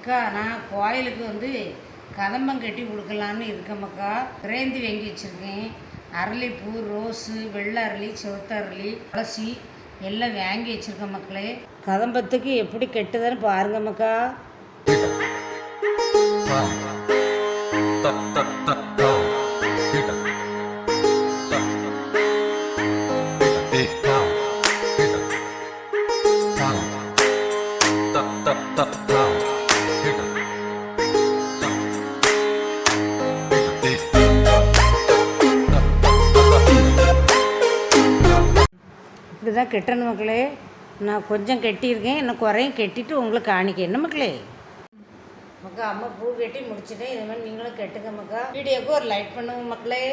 அக்கா நான் கோயிலுக்கு கதம்பம் கட்டி கொடுக்கலான்னு இருக்கேன்க்கா. கிரேந்தி வாங்கி வச்சுருக்கேன். அரளிப்பூ, ரோஸு, வெள்ளை அரளி, சிவத்த அரளி, துளசி எல்லாம் வாங்கி வச்சுருக்கேன் மக்களே. கதம்பத்துக்கு எப்படி கெட்டுதான்னு பாருங்க மக்கா. இப்படி தான் கெட்டணும் மக்களே. நான் கொஞ்சம் கெட்டியிருக்கேன், இன்னும் குறையும் கெட்டிட்டு உங்களுக்கு காணிக்க. என்ன மக்களே? மக்கா அம்மா பூ கட்டி முடிச்சுட்டேன். இது மாதிரி நீங்களும் கெட்டுங்க மக்கா. வீடியோவுக்கு ஒரு லைக் பண்ணுங்க மக்களே.